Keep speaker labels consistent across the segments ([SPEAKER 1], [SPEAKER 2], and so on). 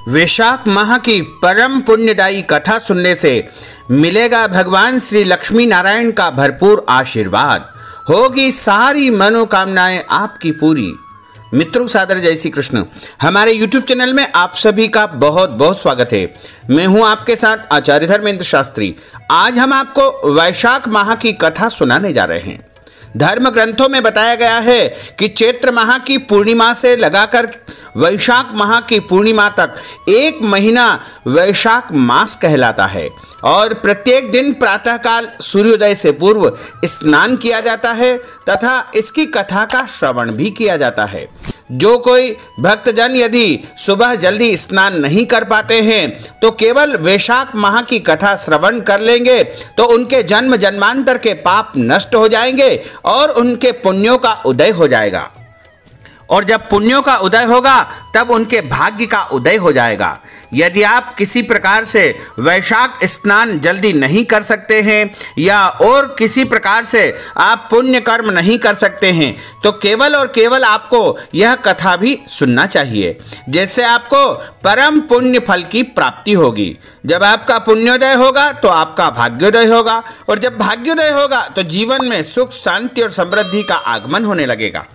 [SPEAKER 1] वैशाख माह की परम पुण्यदायी कथा सुनने से मिलेगा भगवान श्री लक्ष्मी नारायण का भरपूर आशीर्वाद, होगी सारी मनोकामनाएं आपकी पूरी। मित्रों, सादर जय श्री कृष्ण। हमारे YouTube चैनल में आप सभी का बहुत बहुत स्वागत है। मैं हूं आपके साथ आचार्य धर्मेंद्र शास्त्री। आज हम आपको वैशाख माह की कथा सुनाने जा रहे हैं। धर्म ग्रंथों में बताया गया है कि चैत्र माह की पूर्णिमा से लगाकर वैशाख माह की पूर्णिमा तक एक महीना वैशाख मास कहलाता है और प्रत्येक दिन प्रातःकाल सूर्योदय से पूर्व स्नान किया जाता है तथा इसकी कथा का श्रवण भी किया जाता है। जो कोई भक्तजन यदि सुबह जल्दी स्नान नहीं कर पाते हैं तो केवल वैशाख माह की कथा श्रवण कर लेंगे तो उनके जन्म जन्मांतर के पाप नष्ट हो जाएंगे और उनके पुण्यों का उदय हो जाएगा। और जब पुण्यों का उदय होगा तब उनके भाग्य का उदय हो जाएगा। यदि आप किसी प्रकार से वैशाख स्नान जल्दी नहीं कर सकते हैं या और किसी प्रकार से आप पुण्य कर्म नहीं कर सकते हैं तो केवल और केवल आपको यह कथा भी सुनना चाहिए, जिससे आपको परम पुण्य फल की प्राप्ति होगी। जब आपका पुण्योदय होगा तो आपका भाग्योदय होगा और जब भाग्योदय होगा तो जीवन में सुख शांति और समृद्धि का आगमन होने लगेगा।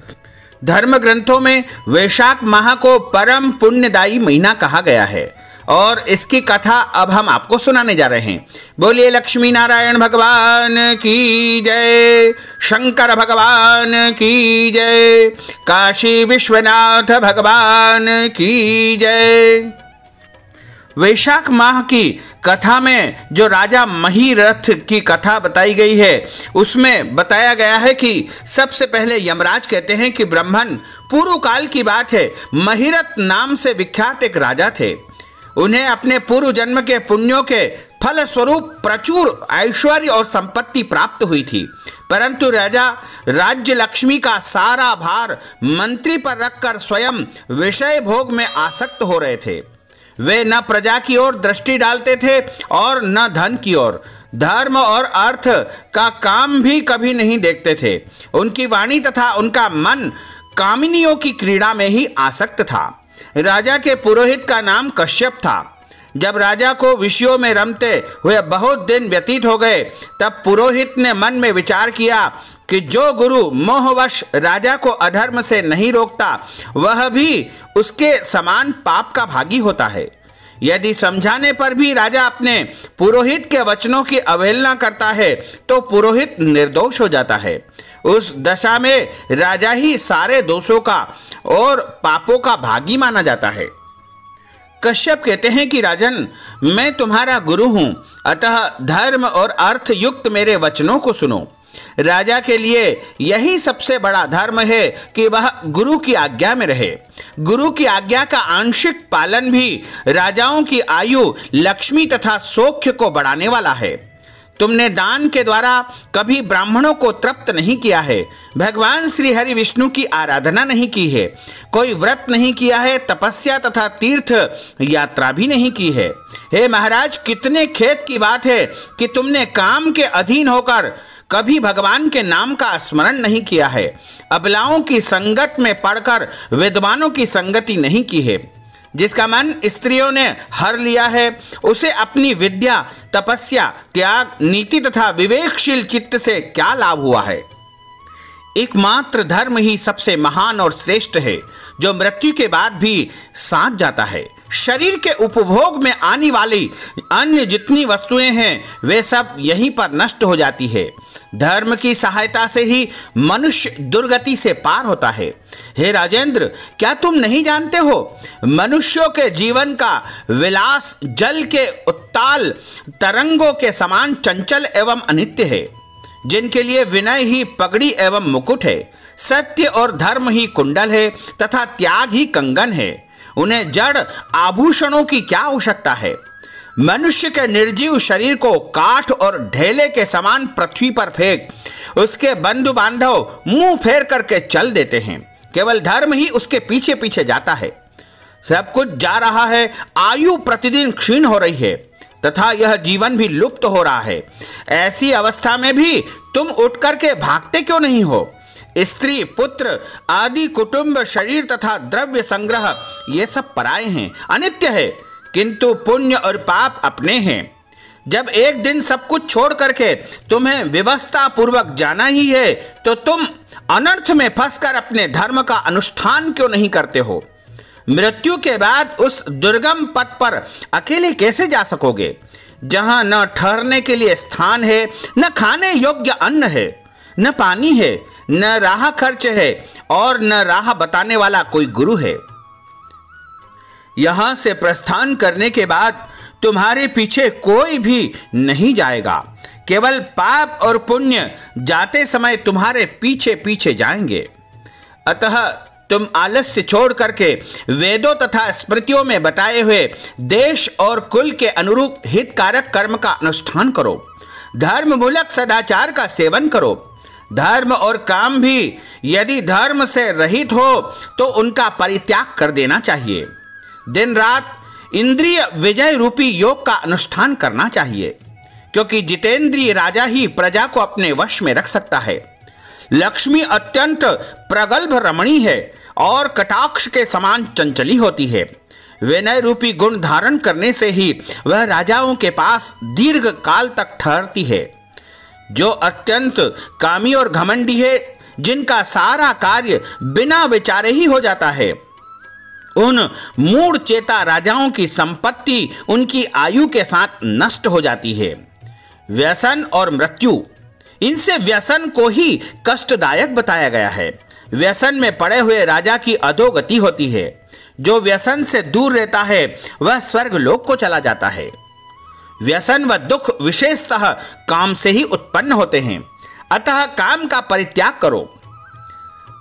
[SPEAKER 1] धर्म ग्रंथों में वैशाख माह को परम पुण्यदायी महीना कहा गया है और इसकी कथा अब हम आपको सुनाने जा रहे हैं। बोलिए लक्ष्मी नारायण भगवान की जय, शंकर भगवान की जय, काशी विश्वनाथ भगवान की जय। वैशाख माह की कथा में जो राजा महीरथ की कथा बताई गई है उसमें बताया गया है कि सबसे पहले यमराज कहते हैं कि ब्राह्मण, पूर्व काल की बात है, महीरथ नाम से विख्यात एक राजा थे। उन्हें अपने पूर्व जन्म के पुण्यों के फल स्वरूप प्रचुर ऐश्वर्य और संपत्ति प्राप्त हुई थी, परंतु राजा राज्य लक्ष्मी का सारा भार मंत्री पर रखकर स्वयं विषय भोग में आसक्त हो रहे थे। वे न प्रजा की ओर दृष्टि डालते थे और न धन की ओर। धर्म और अर्थ का काम भी कभी नहीं देखते थे। उनकी वाणी तथा उनका मन कामिनियों की क्रीड़ा में ही आसक्त था। राजा के पुरोहित का नाम कश्यप था। जब राजा को विषयों में रमते हुए बहुत दिन व्यतीत हो गए तब पुरोहित ने मन में विचार किया कि जो गुरु मोहवश राजा को अधर्म से नहीं रोकता वह भी उसके समान पाप का भागी होता है। यदि समझाने पर भी राजा अपने पुरोहित के वचनों की अवहेलना करता है तो पुरोहित निर्दोष हो जाता है। उस दशा में राजा ही सारे दोषों का और पापों का भागी माना जाता है। कश्यप कहते हैं कि राजन, मैं तुम्हारा गुरु हूं, अतः धर्म और अर्थ युक्त मेरे वचनों को सुनो। राजा के लिए यही सबसे बड़ा धर्म है कि वह गुरु की आज्ञा में रहे। गुरु की आज्ञा का आंशिक पालन भी राजाओं की आयु, लक्ष्मी तथा सौख्य को बढ़ाने वाला है। तुमने दान के द्वारा कभी ब्राह्मणों को तृप्त नहीं किया है, भगवान श्री हरि विष्णु की आराधना नहीं की है, कोई व्रत नहीं किया है, तपस्या तथा तीर्थ यात्रा भी नहीं की है। हे महाराज, कितने खेद की बात है कि तुमने काम के अधीन होकर कभी भगवान के नाम का स्मरण नहीं किया है, अबलाओं की संगत में पड़कर विद्वानों की संगति नहीं की है। जिसका मन स्त्रियों ने हर लिया है उसे अपनी विद्या, तपस्या, त्याग, नीति तथा विवेकशील चित्त से क्या लाभ हुआ है। एकमात्र धर्म ही सबसे महान और श्रेष्ठ है जो मृत्यु के बाद भी साथ जाता है। शरीर के उपभोग में आने वाली अन्य जितनी वस्तुएं हैं वे सब यहीं पर नष्ट हो जाती है। धर्म की सहायता से ही मनुष्य दुर्गति से पार होता है। हे राजेंद्र, क्या तुम नहीं जानते हो, मनुष्यों के जीवन का विलास जल के उत्ताल तरंगों के समान चंचल एवं अनित्य है, जिनके लिए विनय ही पगड़ी एवं मुकुट है, सत्य और धर्म ही कुंडल है तथा त्याग ही कंगन है। उन्हें जड़ आभूषणों की क्या आवश्यकता है। मनुष्य के निर्जीव शरीर को काठ और ढेले के समान पृथ्वी पर फेंक उसके बंधु बांधव मुंह फेर करके चल देते हैं। केवल धर्म ही उसके पीछे पीछे जाता है। सब कुछ जा रहा है, आयु प्रतिदिन क्षीण हो रही है तथा यह जीवन भी लुप्त हो रहा है। ऐसी अवस्था में भी तुम उठ करके भागते क्यों नहीं हो। स्त्री, पुत्र आदि कुटुंब, शरीर तथा द्रव्य संग्रह ये सब पराये हैं, अनित्य है, किंतु पुण्य और पाप अपने हैं। जब एक दिन सब कुछ छोड़ करके तुम्हें व्यवस्था पूर्वक जाना ही है तो तुम अनर्थ में फंसकर अपने धर्म का अनुष्ठान क्यों नहीं करते हो? मृत्यु के बाद उस दुर्गम पथ पर अकेले कैसे जा सकोगे, जहां न ठहरने के लिए स्थान है, न खाने योग्य अन्न है, न पानी है, न राह खर्च है और न राह बताने वाला कोई गुरु है। यहां से प्रस्थान करने के बाद तुम्हारे पीछे कोई भी नहीं जाएगा, केवल पाप और पुण्य जाते समय तुम्हारे पीछे पीछे जाएंगे। अतः तुम आलस्य छोड़ करके वेदों तथा स्मृतियों में बताए हुए देश और कुल के अनुरूप हितकारक कर्म का अनुष्ठान करो। धर्म मूलक सदाचार का सेवन करो। धर्म और काम भी यदि धर्म से रहित हो तो उनका परित्याग कर देना चाहिए। दिन रात इंद्रिय विजय रूपी योग का अनुष्ठान करना चाहिए, क्योंकि जितेंद्रिय राजा ही प्रजा को अपने वश में रख सकता है। लक्ष्मी अत्यंत प्रगल्भ रमणी है और कटाक्ष के समान चंचली होती है। विनय रूपी गुण धारण करने से ही वह राजाओं के पास दीर्घ काल तक ठहरती है। जो अत्यंत कामी और घमंडी है, जिनका सारा कार्य बिना विचारे ही हो जाता है, उन मूढ़ चेता राजाओं की संपत्ति उनकी आयु के साथ नष्ट हो जाती है। व्यसन और मृत्यु, इनसे व्यसन को ही कष्टदायक बताया गया है। व्यसन में पड़े हुए राजा की अधोगति होती है। जो व्यसन से दूर रहता है वह स्वर्ग लोक को चला जाता है। व्यसन व दुख विशेषतः काम से ही उत्पन्न होते हैं, अतः काम का परित्याग करो।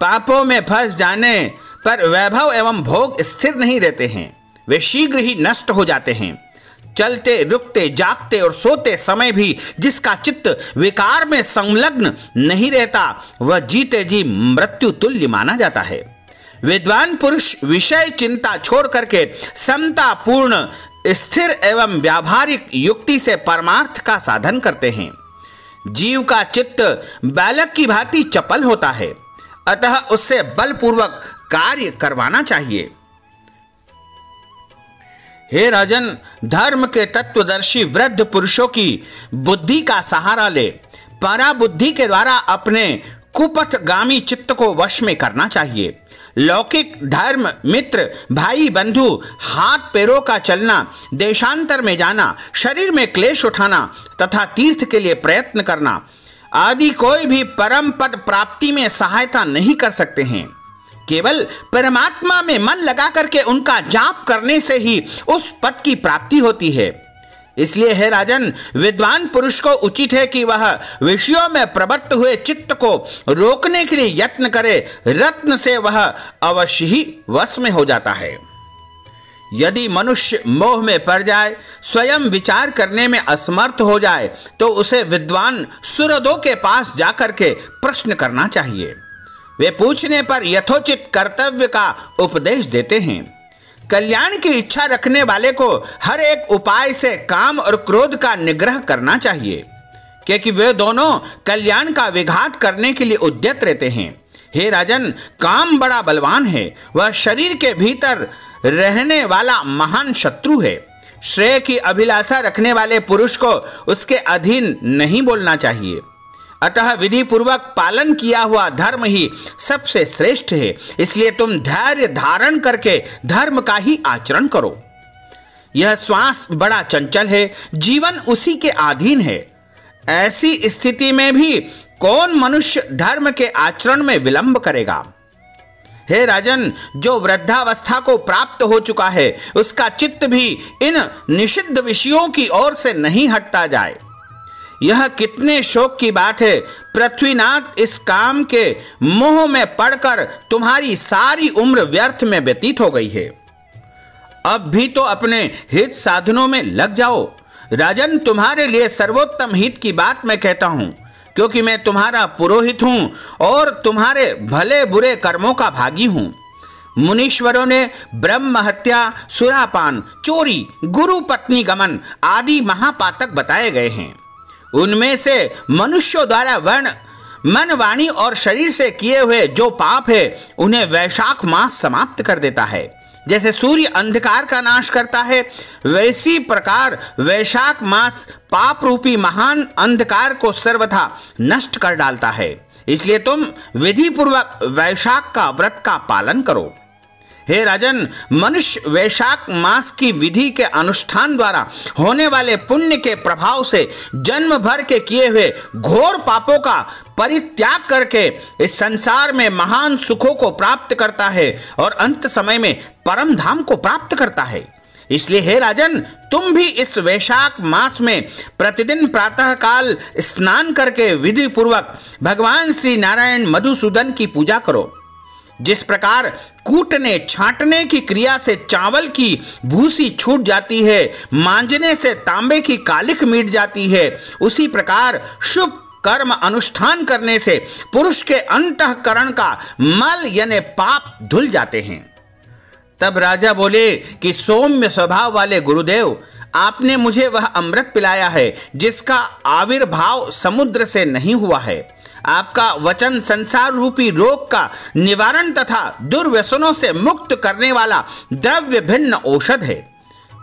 [SPEAKER 1] पापों में फंस जाने पर वैभव एवं भोग स्थिर नहीं रहते हैं, वे शीघ्र ही नष्ट हो जाते हैं। चलते, रुकते, जागते और सोते समय भी जिसका चित्त विकार में संलग्न नहीं रहता, वह जीते जी मृत्यु तुल्य माना जाता है। विद्वान पुरुष विषय चिंता छोड़ करके समता पूर्ण, स्थिर एवं व्यावहारिक युक्ति से परमार्थ का साधन करते हैं। जीव का चित्त बालक की भांति चपल होता है, अतः उससे बलपूर्वक कार्य करवाना चाहिए। हे राजन, धर्म के तत्वदर्शी वृद्ध पुरुषों की बुद्धि का सहारा ले परा बुद्धि के द्वारा अपने कुपथगामी चित्त को वश में करना चाहिए। लौकिक धर्म, मित्र, भाई, बंधु, हाथ पैरों का चलना, देशांतर में जाना, शरीर में क्लेश उठाना तथा तीर्थ के लिए प्रयत्न करना आदि कोई भी परम पद प्राप्ति में सहायता नहीं कर सकते हैं। केवल परमात्मा में मन लगा करके उनका जाप करने से ही उस पद की प्राप्ति होती है। इसलिए हे राजन, विद्वान पुरुष को उचित है कि वह विषयों में प्रवृत्त हुए चित्त को रोकने के लिए यत्न करे। रत्न से वह अवश्य ही वश में हो जाता है। यदि मनुष्य मोह में पड़ जाए, स्वयं विचार करने में असमर्थ हो जाए, तो उसे विद्वान सुहृदों के पास जाकर के प्रश्न करना चाहिए। वे पूछने पर यथोचित कर्तव्य का उपदेश देते हैं। कल्याण की इच्छा रखने वाले को हर एक उपाय से काम और क्रोध का निग्रह करना चाहिए, क्योंकि वे दोनों कल्याण का विघात करने के लिए उद्यत रहते हैं। हे राजन, काम बड़ा बलवान है, वह शरीर के भीतर रहने वाला महान शत्रु है। श्रेय की अभिलाषा रखने वाले पुरुष को उसके अधीन नहीं बोलना चाहिए। अतः विधि पूर्वक पालन किया हुआ धर्म ही सबसे श्रेष्ठ है। इसलिए तुम धैर्य धारण करके धर्म का ही आचरण करो। यह श्वास बड़ा चंचल है, जीवन उसी के अधीन है। ऐसी स्थिति में भी कौन मनुष्य धर्म के आचरण में विलंब करेगा? हे राजन, जो वृद्धावस्था को प्राप्त हो चुका है, उसका चित्त भी इन निषिद्ध विषयों की ओर से नहीं हटता जाए। यह कितने शोक की बात है, पृथ्वीनाथ, इस काम के मोह में पड़कर तुम्हारी सारी उम्र व्यर्थ में व्यतीत हो गई है। अब भी तो अपने हित साधनों में लग जाओ। राजन, तुम्हारे लिए सर्वोत्तम हित की बात मैं कहता हूं, क्योंकि मैं तुम्हारा पुरोहित हूं और तुम्हारे भले बुरे कर्मों का भागी हूं। मुनीश्वरों ने ब्रह्म हत्या, सुरापान, चोरी, गुरु पत्नी गमन आदि महापातक बताए गए हैं। उनमें से मनुष्यों द्वारा वर्ण मन, वाणी और शरीर से किए हुए जो पाप है उन्हें वैशाख मास समाप्त कर देता है। जैसे सूर्य अंधकार का नाश करता है, वैसी प्रकार वैशाख मास पाप रूपी महान अंधकार को सर्वथा नष्ट कर डालता है। इसलिए तुम विधि पूर्वक वैशाख का व्रत का पालन करो। हे राजन, मनुष्य वैशाख मास की विधि के अनुष्ठान द्वारा होने वाले पुण्य के प्रभाव से जन्म भर के किए हुए घोर पापों का परित्याग करके इस संसार में महान सुखों को प्राप्त करता है और अंत समय में परम धाम को प्राप्त करता है। इसलिए हे राजन, तुम भी इस वैशाख मास में प्रतिदिन प्रातः काल स्नान करके विधि पूर्वक भगवान श्री नारायण मधुसूदन की पूजा करो। जिस प्रकार कूटने छांटने की क्रिया से चावल की भूसी छूट जाती है, मांजने से तांबे की कालिख मिट जाती है, उसी प्रकार शुभ कर्म अनुष्ठान करने से पुरुष के अंतःकरण का मल यानी पाप धुल जाते हैं। तब राजा बोले कि सौम्य स्वभाव वाले गुरुदेव, आपने मुझे वह अमृत पिलाया है जिसका आविर्भाव समुद्र से नहीं हुआ है। आपका वचन संसार रूपी रोग का निवारण तथा दुर्व्यसनों से मुक्त करने वाला द्रव्य भिन्न औषध है।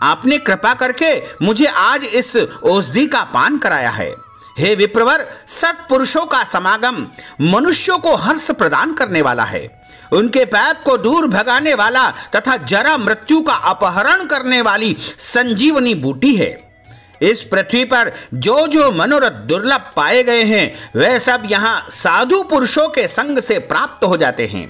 [SPEAKER 1] आपने कृपा करके मुझे आज इस औषधि का पान कराया है। हे विप्रवर, सत्पुरुषों का समागम मनुष्यों को हर्ष प्रदान करने वाला है, उनके पाप को दूर भगाने वाला तथा जरा मृत्यु का अपहरण करने वाली संजीवनी बूटी है। इस पृथ्वी पर जो जो मनोरथ दुर्लभ पाए गए हैं वह सब यहाँ साधु पुरुषों के संग से प्राप्त हो जाते हैं।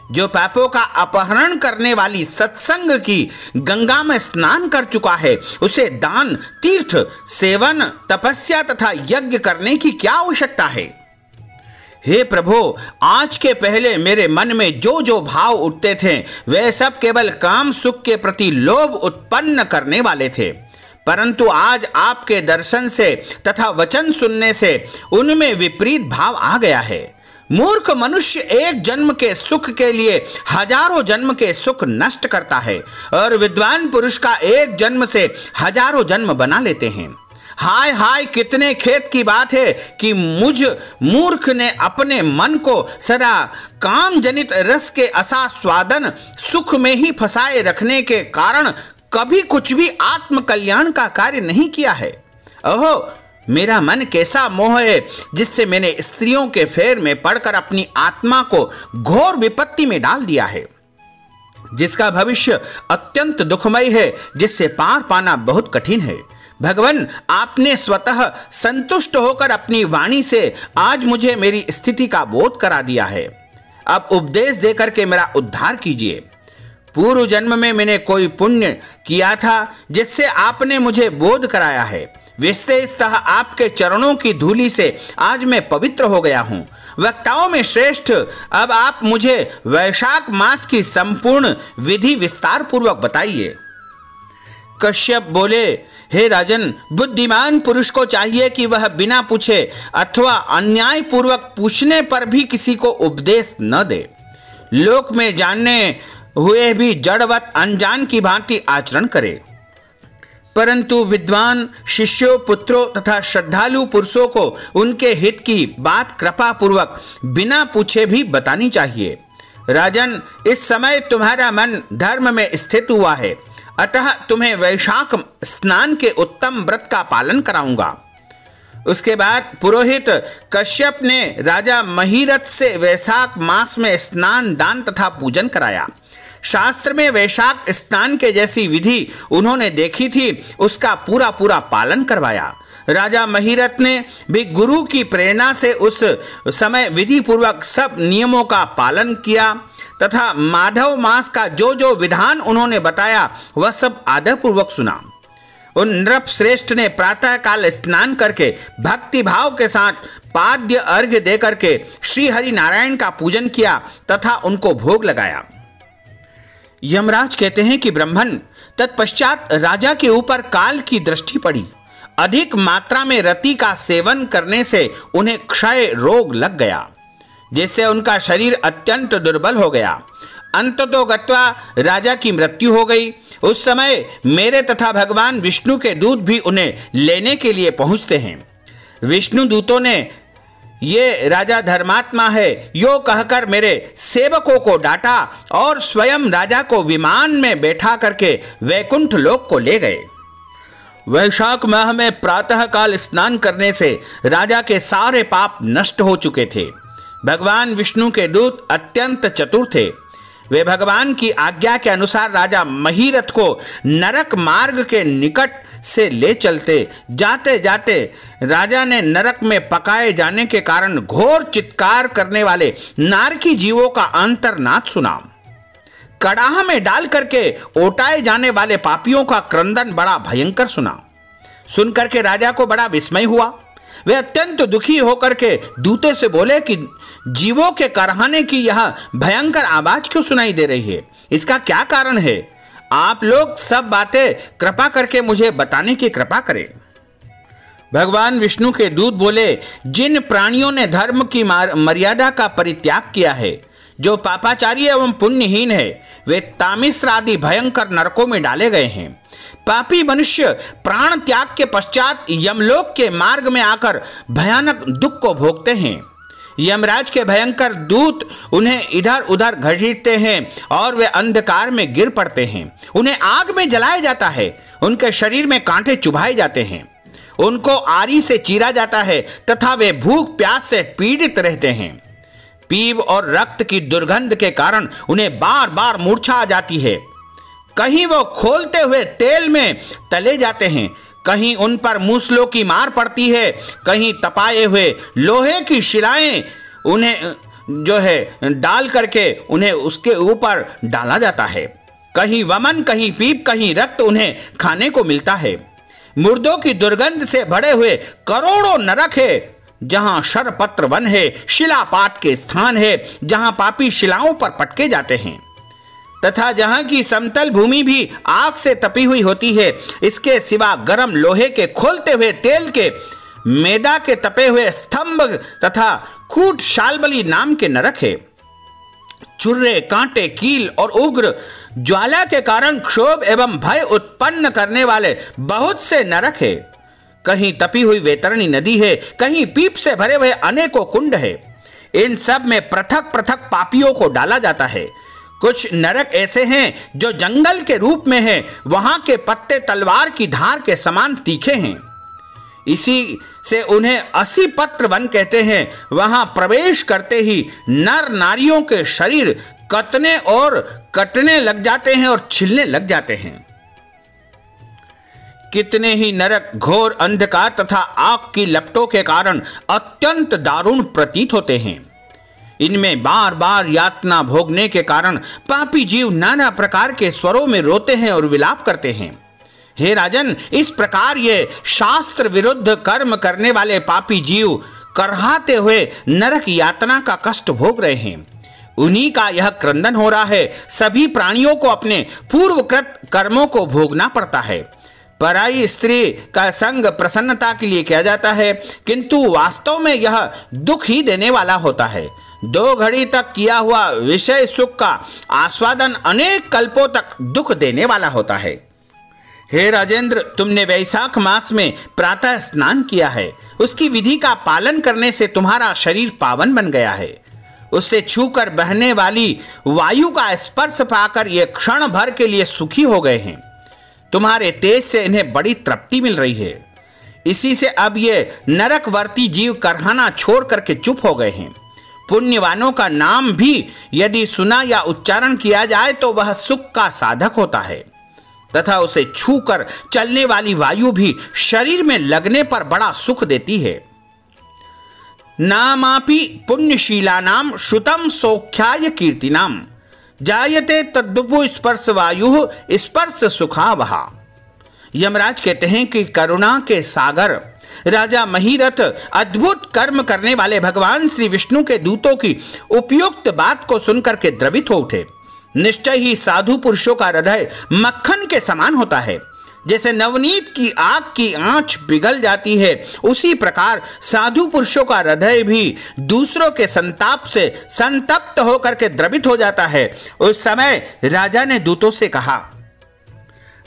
[SPEAKER 1] जो पापों का अपहरण करने वाली सत्संग की गंगा में स्नान कर चुका है, उसे दान, तीर्थ, सेवन, तपस्या तथा यज्ञ करने की क्या आवश्यकता है। हे प्रभु, आज के पहले मेरे मन में जो जो भाव उठते थे वे सब केवल काम सुख के प्रति लोभ उत्पन्न करने वाले थे, परंतु आज आपके दर्शन से तथा वचन सुनने से उनमें विपरीत भाव आ गया है। मूर्ख मनुष्य एक जन्म के सुख के लिए हजारों जन्म के सुख नष्ट करता है और विद्वान पुरुष का एक जन्म से हजारों जन्म बना लेते हैं। हाय हाय, कितने खेद की बात है कि मुझ मूर्ख ने अपने मन को सदा काम जनित रस के असास्वादन सुख में ही फंसाए रखने के कारण कभी कुछ भी आत्म कल्याण का कार्य नहीं किया है। ओहो, मेरा मन कैसा मोह है जिससे मैंने स्त्रियों के फेर में पड़कर अपनी आत्मा को घोर विपत्ति में डाल दिया है, जिसका भविष्य अत्यंत दुखमय है, जिससे पार पाना बहुत कठिन है। भगवान, आपने स्वतः संतुष्ट होकर अपनी वाणी से आज मुझे मेरी स्थिति का बोध करा दिया है। अब उपदेश देकर के मेरा उद्धार कीजिए। पूर्व जन्म में मैंने कोई पुण्य किया था जिससे आपने मुझे बोध कराया है। विशेषतः आपके चरणों की धूलि से आज मैं पवित्र हो गया हूँ। वक्ताओं में श्रेष्ठ, अब आप मुझे वैशाख मास की संपूर्ण विधि विस्तार पूर्वक बताइए। कश्यप बोले, हे राजन, बुद्धिमान पुरुष को चाहिए कि वह बिना पूछे अथवा अन्याय पूर्वक पूछने पर भी किसी को उपदेश न दे। लोक में जानने हुए भी जड़वत अनजान की भांति आचरण करे, परंतु विद्वान शिष्यों, पुत्रों तथा श्रद्धालु पुरुषों को उनके हित की बात कृपा पूर्वक बिना पूछे भी बतानी चाहिए। राजन, इस समय तुम्हारा मन धर्म में स्थित हुआ है, अतः तुम्हें वैशाख स्नान के उत्तम व्रत का पालन कराऊंगा। उसके बाद पुरोहित कश्यप ने राजा महिरथ से वैशाख मास में स्नान, दान तथा पूजन कराया। शास्त्र में वैशाख स्नान के जैसी विधि उन्होंने देखी थी, उसका पूरा पूरा पालन करवाया। राजा महिरथ ने भी गुरु की प्रेरणा से उस समय विधि पूर्वक सब नियमों का पालन किया तथा माधव मास का जो जो विधान उन्होंने बताया वह सब आदर पूर्वक सुना। उन नृप श्रेष्ठ ने प्रातः काल स्नान करके भक्ति भाव के साथ पाद्य अर्घ्य देकर के श्री हरि नारायण का पूजन किया तथा उनको भोग लगाया। यमराज कहते हैं कि ब्राह्मण, तत्पश्चात राजा के ऊपर काल की दृष्टि पड़ी। अधिक मात्रा में रति का सेवन करने से उन्हें क्षय रोग लग गया, जिससे उनका शरीर अत्यंत दुर्बल हो गया। अंततोगत्वा राजा की मृत्यु हो गई। उस समय मेरे तथा भगवान विष्णु के दूत भी उन्हें लेने के लिए पहुंचते हैं। विष्णु दूतों ने ये राजा धर्मात्मा है, यो कहकर मेरे सेवकों को डांटा और स्वयं राजा को विमान में बैठा करके वैकुंठ लोक को ले गए। वैशाख माह में प्रातःकाल स्नान करने से राजा के सारे पाप नष्ट हो चुके थे। भगवान विष्णु के दूत अत्यंत चतुर थे। वे भगवान की आज्ञा के अनुसार राजा महीरथ को नरक मार्ग के निकट से ले चलते। जाते जाते राजा ने नरक में पकाए जाने के कारण घोर चित्कार करने वाले नारकी जीवों का अंतर्नाद सुना। कड़ाह में डाल करके ओटाए जाने वाले पापियों का क्रंदन बड़ा भयंकर सुना। सुनकर के राजा को बड़ा विस्मय हुआ। वे अत्यंत दुखी होकर के दूते से बोले कि जीवों के करहाने की यह भयंकर आवाज क्यों सुनाई दे रही है, इसका क्या कारण है? आप लोग सब बातें कृपा करके मुझे बताने की कृपा करें। भगवान विष्णु के दूत बोले, जिन प्राणियों ने धर्म की मर्यादा का परित्याग किया है, जो पापाचारी एवं पुण्यहीन है, वे तामिश्र आदि भयंकर नरकों में डाले गए हैं। पापी मनुष्य प्राण त्याग के पश्चात यमलोक के मार्ग में आकर भयानक दुख को भोगते हैं। यमराज के भयंकर दूत उन्हें इधर उधर घसीटते हैं और वे अंधकार में गिर पड़ते हैं। उन्हें आग में जलाया जाता है, उनके शरीर में कांटे चुभाए जाते हैं, उनको आरी से चीरा जाता है तथा वे भूख प्यास से पीड़ित रहते हैं। पीप और रक्त की दुर्गंध के कारण उन्हें बार बार मूर्छा आ जाती है। कहीं वो खोलते हुए तेल में तले जाते हैं, कहीं उन पर मूसलों की मार पड़ती है, कहीं तपाए हुए लोहे की शिलाएं उन्हें जो है डाल करके उन्हें उसके ऊपर डाला जाता है। कहीं वमन, कहीं पीप, कहीं रक्त उन्हें खाने को मिलता है। मुर्दों की दुर्गंध से भरे हुए करोड़ों नरक है, जहां शरपत्र वन है, शिलापात के स्थान है, जहां पापी शिलाओं पर पटके जाते हैं, तथा जहां की समतल भूमि भी आग से तपी हुई होती है। इसके सिवा गर्म लोहे के खोलते हुए तेल के, मैदा के तपे हुए स्तंभ तथा कूट शालबली नाम के नरक है। चुर्रे, कांटे, कील और उग्र ज्वाला के कारण क्षोभ एवं भय उत्पन्न करने वाले बहुत से नरक है। कहीं तपी हुई वैतरणी नदी है, कहीं पीप से भरे हुए अनेकों कुंड है। इन सब में पृथक पृथक पापियों को डाला जाता है। कुछ नरक ऐसे हैं जो जंगल के रूप में हैं, वहां के पत्ते तलवार की धार के समान तीखे हैं, इसी से उन्हें 80 पत्र वन कहते हैं। वहां प्रवेश करते ही नर नारियों के शरीर कतने और कटने लग जाते हैं और छिलने लग जाते हैं। कितने ही नरक घोर अंधकार तथा आग की लपटों के कारण अत्यंत दारुण प्रतीत होते हैं। इनमें बार बार यातना भोगने के कारण पापी जीव नाना प्रकार के स्वरों में रोते हैं और विलाप करते हैं। हे राजन, इस प्रकार ये शास्त्र विरुद्ध कर्म करने वाले पापी जीव करहाते हुए नरक यातना का कष्ट भोग रहे हैं। उन्हीं का यह क्रंदन हो रहा है। सभी प्राणियों को अपने पूर्वकृत कर्मों को भोगना पड़ता है। पराई स्त्री का संग प्रसन्नता के लिए किया जाता है, किंतु वास्तव में यह दुख ही देने वाला होता है। 2 घड़ी तक किया हुआ विषय सुख का आस्वादन अनेक कल्पों तक दुख देने वाला होता है। हे राजेंद्र, तुमने वैशाख मास में प्रातः स्नान किया है। उसकी विधि का पालन करने से तुम्हारा शरीर पावन बन गया है। उससे छूकर बहने वाली वायु का स्पर्श पाकर ये क्षण भर के लिए सुखी हो गए हैं। तुम्हारे तेज से इन्हें बड़ी तृप्ति मिल रही है। इसी से अब ये नरकवर्ती जीव करहाना छोड़ करके चुप हो गए हैं। पुण्यवानों का नाम भी यदि सुना या उच्चारण किया जाए तो वह सुख का साधक होता है, तथा उसे छूकर चलने वाली वायु भी शरीर में लगने पर बड़ा सुख देती है। नामापि पुण्यशीलानाम श्रुतम सौख्याय कीर्तिनाम जायते तद्वपु स्पर्श वायु स्पर्श सुखावहा। यमराज कहते हैं कि करुणा के सागर राजा महीरथ अद्भुत कर्म करने वाले भगवान श्री विष्णु के दूतों की उपयुक्त बात को सुनकर के द्रवित हो उठे। निश्चय ही साधु पुरुषों का हृदय मक्खन के समान होता है। जैसे नवनीत की आग की आंच पिघल जाती है, उसी प्रकार साधु पुरुषों का हृदय भी दूसरों के संताप से संतप्त होकर के द्रवित हो जाता है। उस समय राजा ने दूतों से कहा।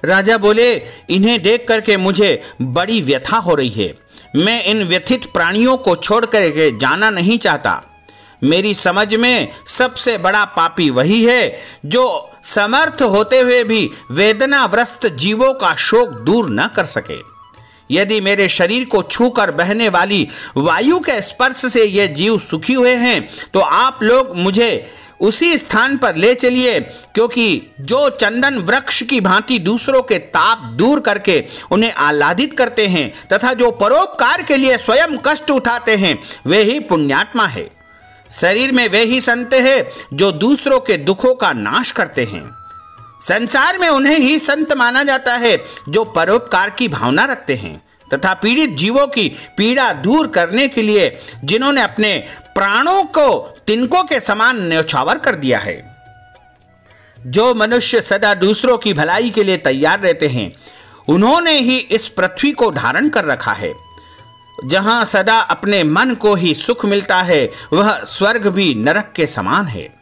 [SPEAKER 1] राजा बोले, इन्हें देख करके मुझे बड़ी व्यथा हो रही है। मैं इन व्यथित प्राणियों को छोड़कर के जाना नहीं चाहता। मेरी समझ में सबसे बड़ा पापी वही है जो समर्थ होते हुए भी वेदनाग्रस्त जीवों का शोक दूर न कर सके। यदि मेरे शरीर को छूकर बहने वाली वायु के स्पर्श से ये जीव सुखी हुए हैं तो आप लोग मुझे उसी स्थान पर ले चलिए, क्योंकि जो चंदन वृक्ष की भांति दूसरों के ताप दूर करके उन्हें आह्लादित करते हैं तथा जो परोपकार के लिए स्वयं कष्ट उठाते हैं वे ही पुण्यात्मा है। शरीर में वे ही संत हैं जो दूसरों के दुखों का नाश करते हैं। संसार में उन्हें ही संत माना जाता है जो परोपकार की भावना रखते हैं तथा पीड़ित जीवों की पीड़ा दूर करने के लिए जिन्होंने अपने प्राणों को तिनकों के समान न्यौछावर कर दिया है। जो मनुष्य सदा दूसरों की भलाई के लिए तैयार रहते हैं उन्होंने ही इस पृथ्वी को धारण कर रखा है। जहां सदा अपने मन को ही सुख मिलता है वह स्वर्ग भी नरक के समान है।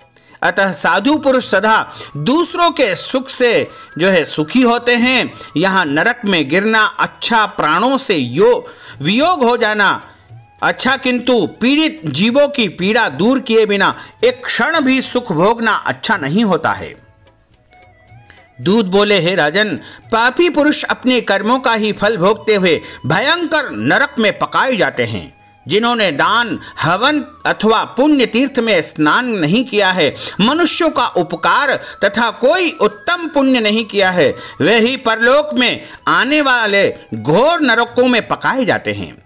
[SPEAKER 1] अतः साधु पुरुष सदा दूसरों के सुख से सुखी होते हैं। यहाँ नरक में गिरना अच्छा, प्राणों से वियोग हो जाना अच्छा, किंतु पीड़ित जीवों की पीड़ा दूर किए बिना एक क्षण भी सुख भोगना अच्छा नहीं होता है। दूत बोले, हे राजन, पापी पुरुष अपने कर्मों का ही फल भोगते हुए भयंकर नरक में पकाए जाते हैं। जिन्होंने दान, हवन अथवा पुण्य तीर्थ में स्नान नहीं किया है, मनुष्यों का उपकार तथा कोई उत्तम पुण्य नहीं किया है, वे ही परलोक में आने वाले घोर नरकों में पकाए जाते हैं।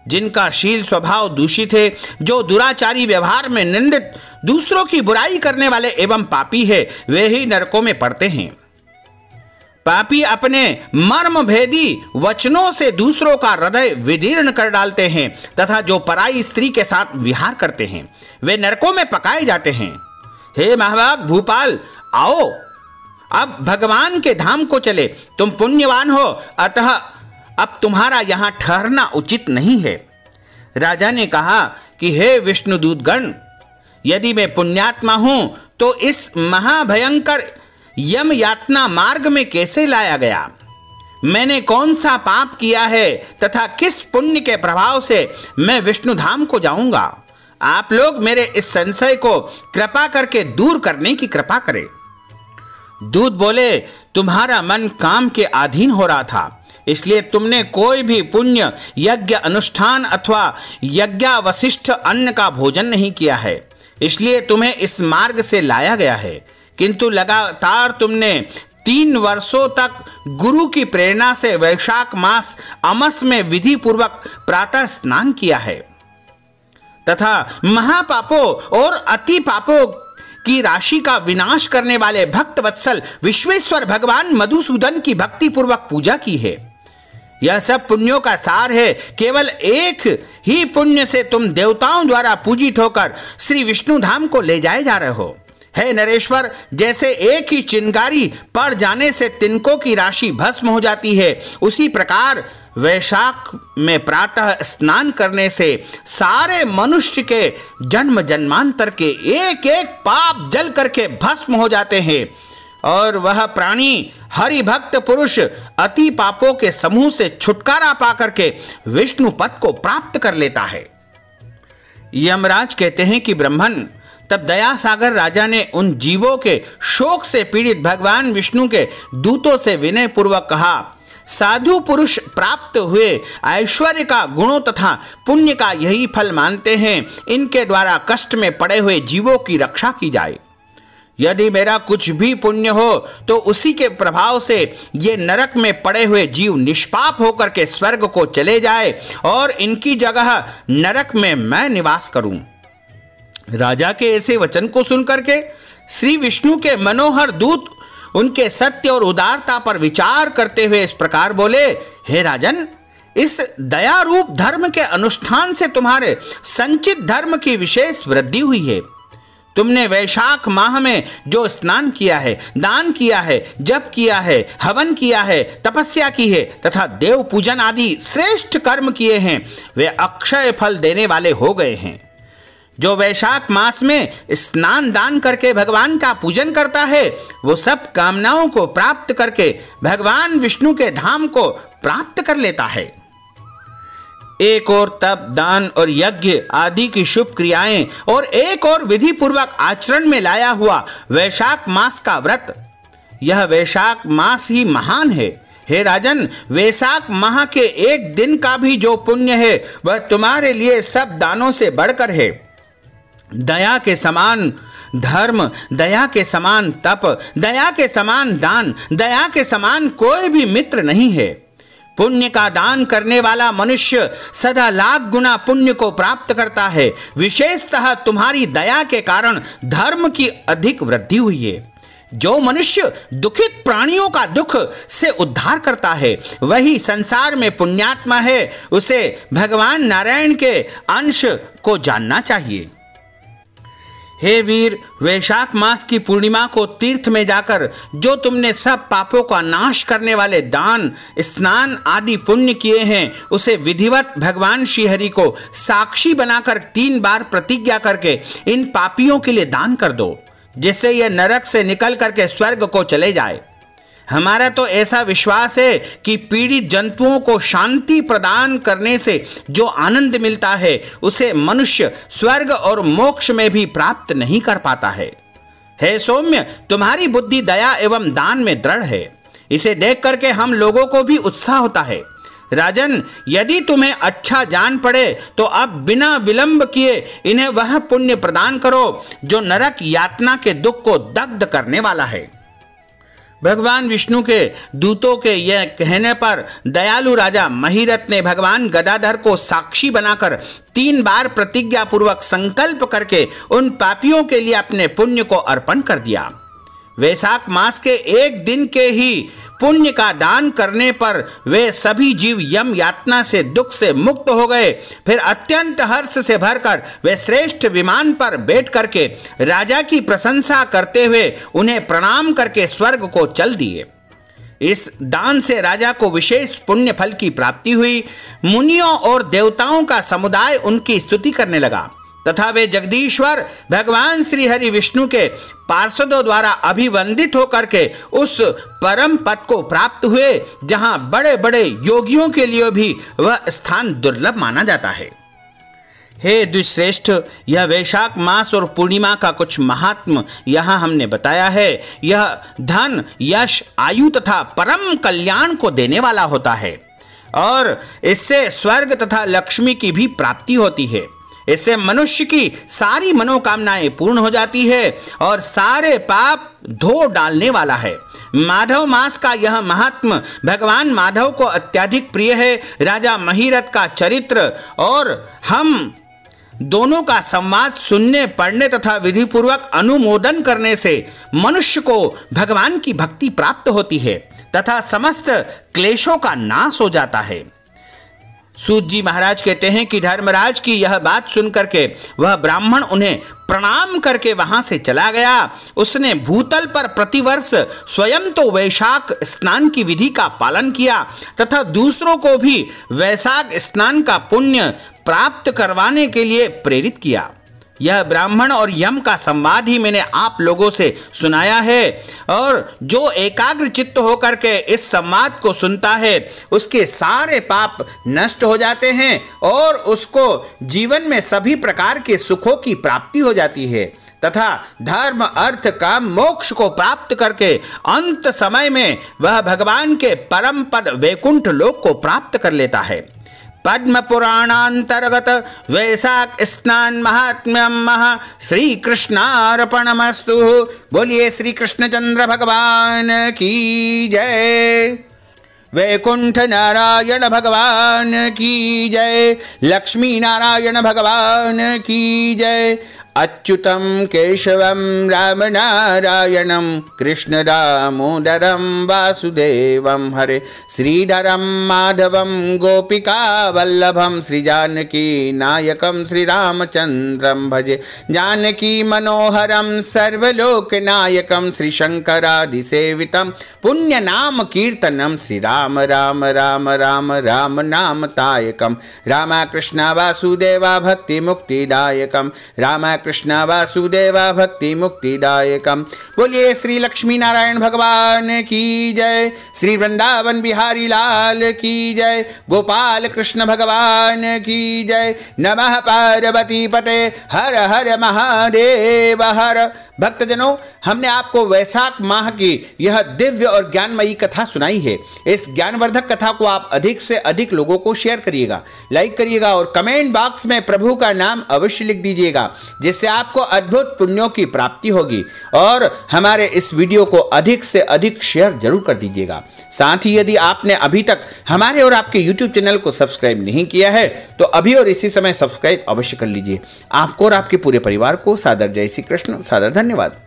[SPEAKER 1] जिनका शील स्वभाव दूषित है, जो दुराचारी व्यवहार में निंदित, दूसरों की बुराई करने वाले एवं पापी है, वे ही नरकों में पड़ते हैं। पापी अपने मर्म भेदी वचनों से दूसरों का हृदय विदीर्ण कर डालते हैं तथा जो पराई स्त्री के साथ विहार करते हैं वे नरकों में पकाए जाते हैं। हे महाभाग भूपाल, आओ अब भगवान के धाम को चले। तुम पुण्यवान हो, अतः अब तुम्हारा यहां ठहरना उचित नहीं है। राजा ने कहा कि हे विष्णुदूतगण, यदि मैं पुण्यात्मा हूं तो इस महाभयंकर यम यातना मार्ग में कैसे लाया गया? मैंने कौन सा पाप किया है तथा किस पुण्य के प्रभाव से मैं विष्णु धाम को जाऊंगा? आप लोग मेरे इस संशय को कृपा करके दूर करने की कृपा करें। दूत बोले, तुम्हारा मन काम के अधीन हो रहा था, इसलिए तुमने कोई भी पुण्य यज्ञ अनुष्ठान अथवा यज्ञावशिष्ट अन्न का भोजन नहीं किया है, इसलिए तुम्हें इस मार्ग से लाया गया है। किंतु लगातार तुमने 3 वर्षों तक गुरु की प्रेरणा से वैशाख मास अमस में विधि पूर्वक प्रातः स्नान किया है तथा महापापों और अति पापों की राशि का विनाश करने वाले भक्त वत्सल विश्वेश्वर भगवान मधुसूदन की भक्ति पूर्वक पूजा की है। यह सब पुण्यों का सार है। केवल एक ही पुण्य से तुम देवताओं द्वारा पूजित होकर श्री विष्णु धाम को ले जाए जा रहे हो। हे नरेश्वर, जैसे एक ही चिंगारी पड़ जाने से तिनकों की राशि भस्म हो जाती है, उसी प्रकार वैशाख में प्रातः स्नान करने से सारे मनुष्य के जन्म जन्मांतर के एक एक पाप जल करके भस्म हो जाते हैं और वह प्राणी हरि भक्त पुरुष अति पापों के समूह से छुटकारा पा करके विष्णु पद को प्राप्त कर लेता है। यमराज कहते हैं कि ब्राह्मण, तब दया सागर राजा ने उन जीवों के शोक से पीड़ित भगवान विष्णु के दूतों से विनय पूर्वक कहा, साधु पुरुष प्राप्त हुए ऐश्वर्य का गुणों तथा पुण्य का यही फल मानते हैं। इनके द्वारा कष्ट में पड़े हुए जीवों की रक्षा की जाए। यदि मेरा कुछ भी पुण्य हो तो उसी के प्रभाव से ये नरक में पड़े हुए जीव निष्पाप होकर के स्वर्ग को चले जाए और इनकी जगह नरक में मैं निवास करूं। राजा के ऐसे वचन को सुनकर के श्री विष्णु के मनोहर दूत उनके सत्य और उदारता पर विचार करते हुए इस प्रकार बोले, हे राजन, इस दया रूप धर्म के अनुष्ठान से तुम्हारे संचित धर्म की विशेष वृद्धि हुई है। तुमने वैशाख माह में जो स्नान किया है, दान किया है, जप किया है, हवन किया है, तपस्या की है तथा देव पूजन आदि श्रेष्ठ कर्म किए हैं, वे अक्षय फल देने वाले हो गए हैं। जो वैशाख मास में स्नान दान करके भगवान का पूजन करता है वो सब कामनाओं को प्राप्त करके भगवान विष्णु के धाम को प्राप्त कर लेता है। एक और तप, दान और यज्ञ आदि की शुभ क्रियाएं और एक और विधि पूर्वक आचरण में लाया हुआ वैशाख मास का व्रत, यह वैशाख मास ही महान है। हे राजन, वैशाख माह के एक दिन का भी जो पुण्य है वह तुम्हारे लिए सब दानों से बढ़कर है। दया के समान धर्म, दया के समान तप, दया के समान दान, दया के समान कोई भी मित्र नहीं है। पुण्य का दान करने वाला मनुष्य सदा लाख गुना पुण्य को प्राप्त करता है। विशेषतः तुम्हारी दया के कारण धर्म की अधिक वृद्धि हुई है। जो मनुष्य दुखित प्राणियों का दुख से उद्धार करता है वही संसार में पुण्यात्मा है। उसे भगवान नारायण के अंश को जानना चाहिए। हे वीर, वैशाख मास की पूर्णिमा को तीर्थ में जाकर जो तुमने सब पापों का नाश करने वाले दान, स्नान आदि पुण्य किए हैं उसे विधिवत भगवान श्रीहरि को साक्षी बनाकर 3 बार प्रतिज्ञा करके इन पापियों के लिए दान कर दो, जिससे यह नरक से निकल करके स्वर्ग को चले जाए। हमारा तो ऐसा विश्वास है कि पीड़ित जंतुओं को शांति प्रदान करने से जो आनंद मिलता है उसे मनुष्य स्वर्ग और मोक्ष में भी प्राप्त नहीं कर पाता है। हे सौम्य, तुम्हारी बुद्धि दया एवं दान में दृढ़ है। इसे देख करके हम लोगों को भी उत्साह होता है। राजन, यदि तुम्हें अच्छा जान पड़े तो अब बिना विलंब किए इन्हें वह पुण्य प्रदान करो जो नरक यातना के दुख को दग्ध करने वाला है। भगवान विष्णु के दूतों के यह कहने पर दयालु राजा महीरथ ने भगवान गदाधर को साक्षी बनाकर 3 बार प्रतिज्ञा पूर्वक संकल्प करके उन पापियों के लिए अपने पुण्य को अर्पण कर दिया। वैशाख मास के एक दिन के ही पुण्य का दान करने पर वे सभी जीव यम यातना से दुख से मुक्त हो गए। फिर अत्यंत हर्ष से भरकर वे श्रेष्ठ विमान पर बैठ करके राजा की प्रशंसा करते हुए उन्हें प्रणाम करके स्वर्ग को चल दिए। इस दान से राजा को विशेष पुण्य फल की प्राप्ति हुई। मुनियों और देवताओं का समुदाय उनकी स्तुति करने लगा तथा वे जगदीश्वर भगवान श्री हरि विष्णु के पार्षदों द्वारा अभिवंदित होकर के उस परम पद को प्राप्त हुए जहां बड़े बड़े योगियों के लिए भी वह स्थान दुर्लभ माना जाता है। हे द्विश्रेष्ठ, यह वैशाख मास और पूर्णिमा का कुछ महात्म यहाँ हमने बताया है। यह धन, यश, आयु तथा परम कल्याण को देने वाला होता है और इससे स्वर्ग तथा लक्ष्मी की भी प्राप्ति होती है। इससे मनुष्य की सारी मनोकामनाएं पूर्ण हो जाती है और सारे पाप धो डालने वाला है। माधव मास का यह महात्म भगवान माधव को अत्यधिक प्रिय है। राजा महीरथ का चरित्र और हम दोनों का संवाद सुनने, पढ़ने तथा विधि पूर्वक अनुमोदन करने से मनुष्य को भगवान की भक्ति प्राप्त होती है तथा समस्त क्लेशों का नाश हो जाता है। सूत जी महाराज कहते हैं कि धर्मराज की यह बात सुनकर के वह ब्राह्मण उन्हें प्रणाम करके वहां से चला गया। उसने भूतल पर प्रतिवर्ष स्वयं तो वैशाख स्नान की विधि का पालन किया तथा दूसरों को भी वैशाख स्नान का पुण्य प्राप्त करवाने के लिए प्रेरित किया। यह ब्राह्मण और यम का संवाद ही मैंने आप लोगों से सुनाया है और जो एकाग्र चित्त होकर के इस संवाद को सुनता है उसके सारे पाप नष्ट हो जाते हैं और उसको जीवन में सभी प्रकार के सुखों की प्राप्ति हो जाती है तथा धर्म, अर्थ, काम, मोक्ष को प्राप्त करके अंत समय में वह भगवान के परम पद वैकुंठ लोक को प्राप्त कर लेता है। पद्म पुराणांतर्गत वैशाख स्नान महात्म्यम श्री कृष्णार्पणमस्तु। बोलिए श्री कृष्णचंद्र भगवान की जय। वैकुंठ नारायण भगवान की जय। लक्ष्मी नारायण भगवान की जय। अच्युतम केशवम राम नारायणम कृष्ण दामोदरम वासुदेवम हरे श्रीधरम माधवम गोपिका वल्लभम श्री जानकी नायकम श्री रामचंद्रम भजे। जानकी मनोहरम सर्वलोक नायकम श्री शंकरादिसेवितम पुण्य नाम कीर्तनम श्री राम राम राम राम राम राम नाम तायकम, राम कृष्ण वासुदेवा भक्ति मुक्तिदायकम, राम कृष्ण वासुदेवा भक्ति मुक्तिदायकम। बोलिए श्री लक्ष्मी नारायण भगवान की जय, श्री वृंदावन बिहारी लाल की जय, गोपाल कृष्ण भगवान की जय। नमः पार्वती पते हर हर महादेव हर। भक्तजनों, हमने आपको वैशाख माह की यह दिव्य और ज्ञानमयी कथा सुनाई है। इस ज्ञानवर्धक कथा को आप अधिक से अधिक लोगों को शेयर करिएगा, लाइक करिएगा और कमेंट बॉक्स में प्रभु का नाम अवश्य लिख दीजिएगा, जिससे आपको अद्भुत पुण्यों की प्राप्ति होगी। और हमारे इस वीडियो को अधिक से अधिक शेयर जरूर कर दीजिएगा। साथ ही यदि आपने अभी तक हमारे और आपके YouTube चैनल को सब्सक्राइब नहीं किया है तो अभी और इसी समय सब्सक्राइब अवश्य कर लीजिए। आपको और आपके पूरे परिवार को सादर जय श्री कृष्ण, सादर धन्यवाद।